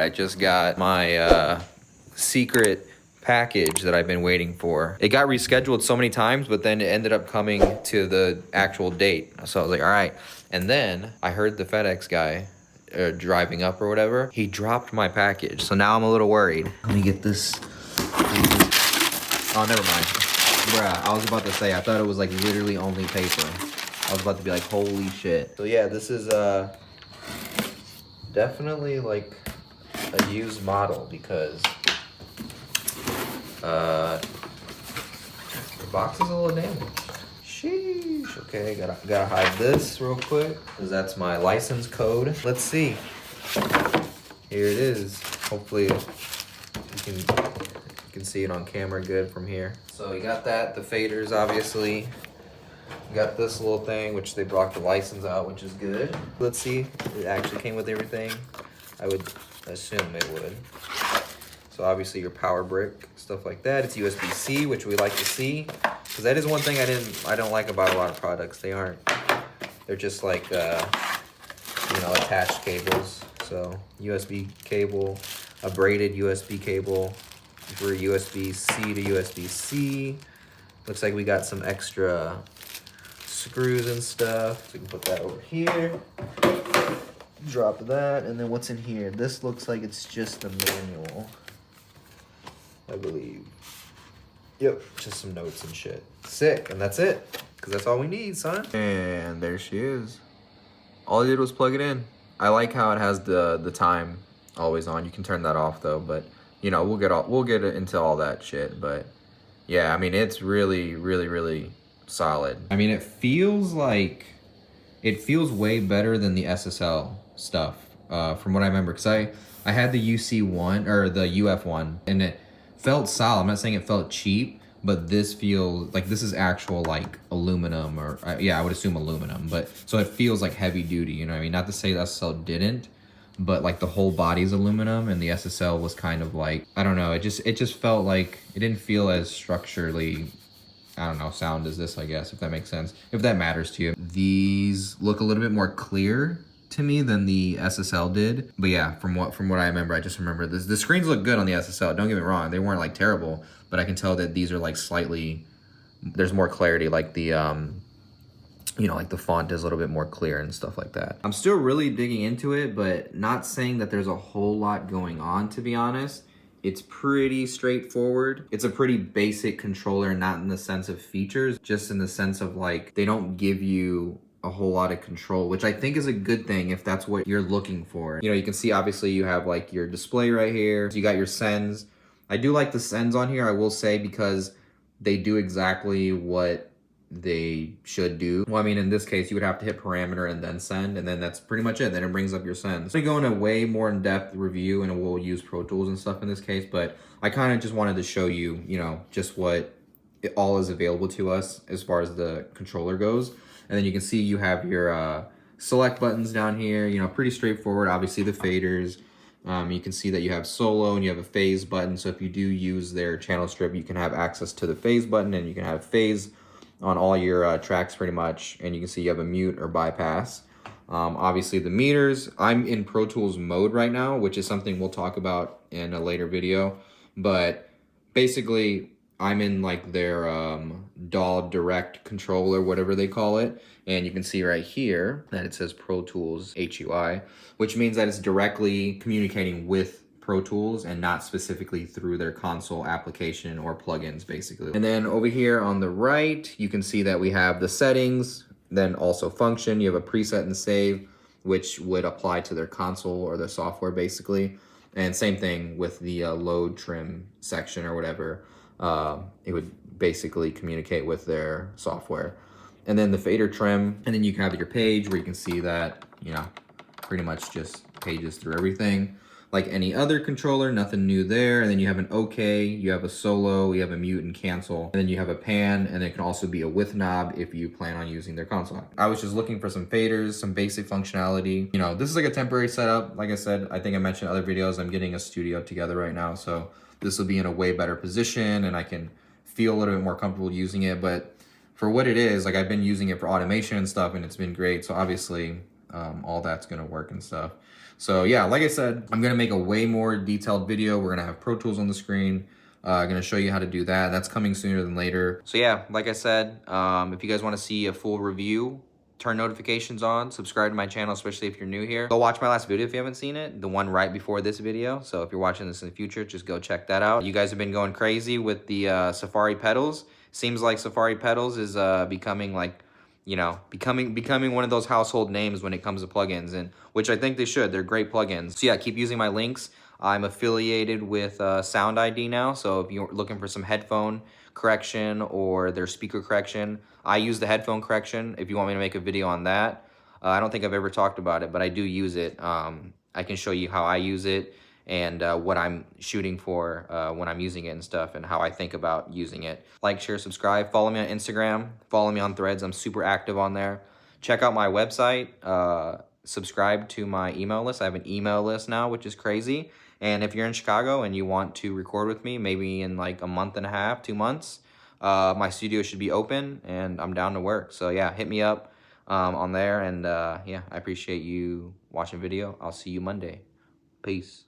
I just got my secret package that I've been waiting for. It got rescheduled so many times, but then it ended up coming to the actual date. So I was like, all right. And then I heard the FedEx guy driving up or whatever. He dropped my package. So now I'm a little worried. Let me get this. Oh, never mind. Bruh, I was about to say, I thought it was like literally only paper. I was about to be like, holy shit. So yeah, this is definitely like a used model because the box is a little damaged. Sheesh. Okay, gotta hide this real quick because that's my license code. Let's see. Here it is. Hopefully you can see it on camera good from here. So you got that, the faders obviously. You got this little thing, which they brought the license out, which is good. Let's see, it actually came with everything. I would assume it would. So obviously your power brick, stuff like that. It's USB-C, which we like to see. Because that is one thing I don't like about a lot of products. They're just like, you know, attached cables. So USB cable, a braided USB cable for USB-C to USB-C. Looks like we got some extra screws and stuff. So we can put that over here. Drop that, and then what's in here? This looks like it's just a manual, I believe. Yep, just some notes and shit. Sick, and that's it. Because that's all we need, son. And there she is. All I did was plug it in. I like how it has the time always on. You can turn that off though, but you know, we'll get into all that shit. But yeah, I mean, it's really, really, really solid. I mean, it feels way better than the SSL stuff, from what I remember. Because I had the UC1 or the UF1, and it felt solid. I'm not saying it felt cheap, but this feels like this is actual like aluminum, or yeah, I would assume aluminum. But so it feels like heavy duty, you know what I mean? Not to say the SSL didn't, but like the whole body's aluminum, and the SSL was kind of like, I don't know, it just felt like it didn't feel as structurally, I don't know, sound as this, I guess, if that makes sense, if that matters to you. These look a little bit more clear to me than the SSL did. But yeah, from what I remember, I just remember this. The screens look good on the SSL, don't get me wrong. They weren't like terrible, but I can tell that these are like slightly, there's more clarity, like the, you know, like the font is a little bit more clear and stuff like that. I'm still really digging into it, but not saying that there's a whole lot going on, to be honest. It's pretty straightforward. It's a pretty basic controller, not in the sense of features, just in the sense of like, they don't give you a whole lot of control, which I think is a good thing if that's what you're looking for. You know, you can see obviously you have like your display right here. So you got your sends. I do like the sends on here, I will say, because they do exactly what they should do. Well, I mean, in this case, you would have to hit parameter and then send, and then that's pretty much it. Then it brings up your sends. So we go in a way more in-depth review, and we'll use Pro Tools and stuff in this case, but I kind of just wanted to show you, you know, just what it all is available to us as far as the controller goes. And then you can see you have your select buttons down here, you know, pretty straightforward. Obviously the faders. You can see that you have solo and you have a phase button. So if you do use their channel strip, you can have access to the phase button, and you can have phase on all your tracks pretty much. And you can see you have a mute or bypass. Obviously the meters, I'm in Pro Tools mode right now, which is something we'll talk about in a later video. But basically I'm in like their DAW direct controller, whatever they call it. And you can see right here that it says Pro Tools HUI, which means that it's directly communicating with Pro Tools and not specifically through their console application or plugins, basically. And then over here on the right, you can see that we have the settings, then also function. You have a preset and save, which would apply to their console or their software, basically. And same thing with the load trim section or whatever. It would basically communicate with their software. And then the fader trim, and then you can have your page where you can see that, you know, pretty much just pages through everything like any other controller, nothing new there. And then you have an OK, you have a solo, you have a mute and cancel, and then you have a pan, and it can also be a width knob if you plan on using their console. I was just looking for some faders, some basic functionality. You know, this is like a temporary setup. Like I said, I think I mentioned in other videos, I'm getting a studio together right now, so this will be in a way better position and I can feel a little bit more comfortable using it. But for what it is, like I've been using it for automation and stuff, and it's been great. So obviously all that's gonna work and stuff. So yeah, like I said, I'm gonna make a way more detailed video. We're gonna have Pro Tools on the screen. Gonna show you how to do that. That's coming sooner than later. So yeah, like I said, if you guys want to see a full review, turn notifications on, subscribe to my channel, especially if you're new here. Go watch my last video if you haven't seen it, the one right before this video. So if you're watching this in the future, just go check that out. You guys have been going crazy with the Safari pedals. Seems like Safari pedals is becoming like, you know, becoming one of those household names when it comes to plugins, and which I think they should. They're great plugins. So yeah, keep using my links. I'm affiliated with Sound ID now, so if you're looking for some headphone correction or their speaker correction, I use the headphone correction. If you want me to make a video on that, I don't think I've ever talked about it, but I do use it. I can show you how I use it and what I'm shooting for when I'm using it and stuff, and how I think about using it. Like, share, subscribe. Follow me on Instagram. Follow me on Threads. I'm super active on there. Check out my website. Subscribe to my email list. I have an email list now, which is crazy. And if you're in Chicago and you want to record with me, maybe in like a month and a half, 2 months, my studio should be open and I'm down to work. So yeah, hit me up on there. And yeah, I appreciate you watching video. I'll see you Monday. Peace.